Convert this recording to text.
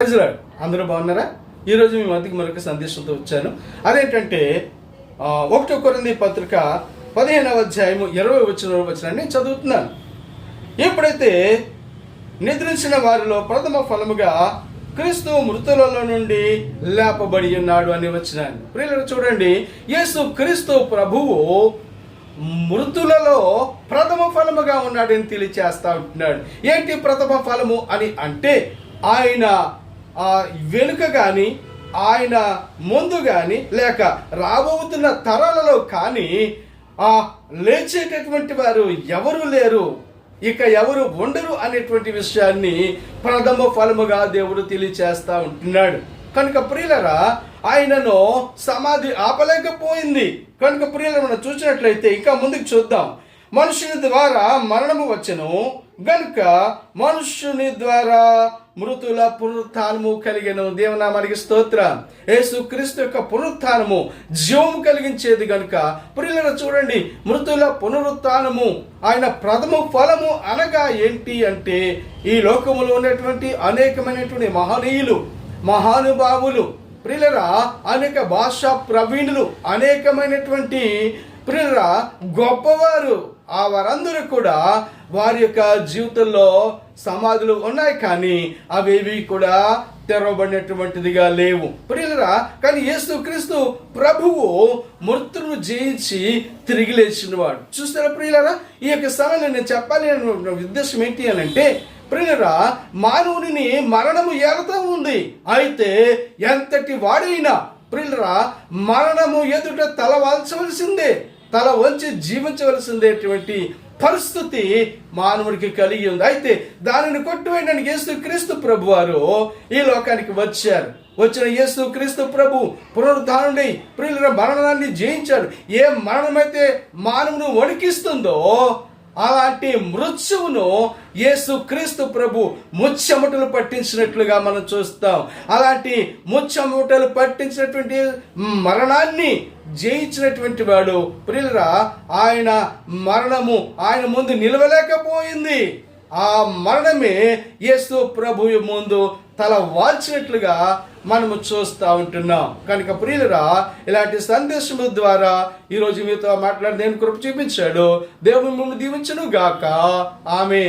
ప్రజలు అందరూ బాగున్నారా? ఈరోజు మీ మధ్యకి మరొక సందేశంతో వచ్చాను. అదేంటంటే 1 కొరింథీ పత్రిక 15వ అధ్యాయము 20వ వచనాన్ని చదువుతున్నాను. ఎప్పుడైతే నిద్రించిన వారిలో ప్రథమ ఫలముగా క్రీస్తు మృతులలో నుండి లేపబడి ఉన్నాడు అని వచ్చినాను. ప్రియులు చూడండి, యేసు క్రీస్తు ప్రభువు మృతులలో ప్రథమ ఫలముగా ఉన్నాడని తెలియచేస్తా ఉంటున్నాడు. ఏంటి ప్రథమ ఫలము అని అంటే, ఆయన వెనుక కానీ ఆయన ముందు కానీ లేక రాబోతున్న తరాలలో కానీ లేచేటటువంటి వారు ఎవరు లేరు, ఇక ఎవరు ఉండరు అనేటువంటి విషయాన్ని ప్రథమ ఫలముగా దేవుడు తెలియచేస్తా ఉంటున్నాడు. కనుక ప్రియులరా, ఆయనను సమాధి ఆపలేకపోయింది. కనుక ప్రియులను మనం చూసినట్లయితే ఇంకా ముందుకు చూద్దాం. మనుషుని ద్వారా మరణము వచ్చెను గనుక మనుష్యుని ద్వారా మృతుల పునరుత్థానము కలిగెను. దేవునామానికి స్తోత్రం. యేసు క్రీస్తు యొక్క పునరుత్థానము జీవము కలిగించేది గనుక ప్రియులను చూడండి, మృతుల పునరుత్థానము ఆయన ప్రథమ ఫలము అనగా ఏంటి అంటే, ఈ లోకములో ఉన్నటువంటి అనేకమైనటువంటి మహనీయులు, మహానుభావులు, ప్రియులరా, అనేక భాషా ప్రవీణులు, అనేకమైనటువంటి ప్రియులరా గొప్పవారు, వారందరూ కూడా వారి యొక్క జీవితంలో సమాధులు ఉన్నాయి, కానీ అవేవి కూడా తెరవబడినటువంటిదిగా లేవు ప్రియులరా. కానీ యేసు క్రీస్తు ప్రభువు మృతులను జయించి తిరిగి లేచినవాడు. చూస్తారా ప్రియులరా, ఈ యొక్క సమయంలో నేను చెప్పాలి అనే ఉద్దేశం ఏంటి అని అంటే, ప్రియులరా, మానవుని మరణము ఏలుతూ ఉంది. అయితే ఎంతటి వాడైనా ప్రియులరా మరణము ఎదుట తల వాల్చవలసిందే, తల వంచి జీవించవలసిందేటువంటి పరిస్థితి మానవుడికి కలిగి ఉంది. అయితే దానిని కొట్టువేయడానికి యేసు క్రీస్తు ప్రభు వారు ఈ లోకానికి వచ్చారు. వచ్చిన యేసు క్రీస్తు ప్రభు పునరుద్ధానుడై ప్రియుల మరణాన్ని జయించాడు. ఏ మరణమైతే మానవును వణికిస్తుందో అలాంటి మృత్యువును యేసు క్రీస్తు ప్రభు ముచ్చెమటలు పట్టించినట్లుగా మనం చూస్తాం. అలాంటి ముచ్చెమటలు పట్టించినటువంటి మరణాన్ని జయించినటువంటి వాడు ప్రియులరా, ఆయన మరణము ఆయన ముందు నిలవలేకపోయింది. ఆ మరణమే యేసు ప్రభు ముందు తల వాల్చినట్లుగా మనము చూస్తూ ఉంటున్నాం. కనుక ప్రియులరా, ఇలాంటి సందేశము ద్వారా ఈరోజు మీతో మాట్లాడి దేవుని కృప చూపించాడు. దేవుని మిమ్మల్ని దీవించును గాక. ఆమేన్.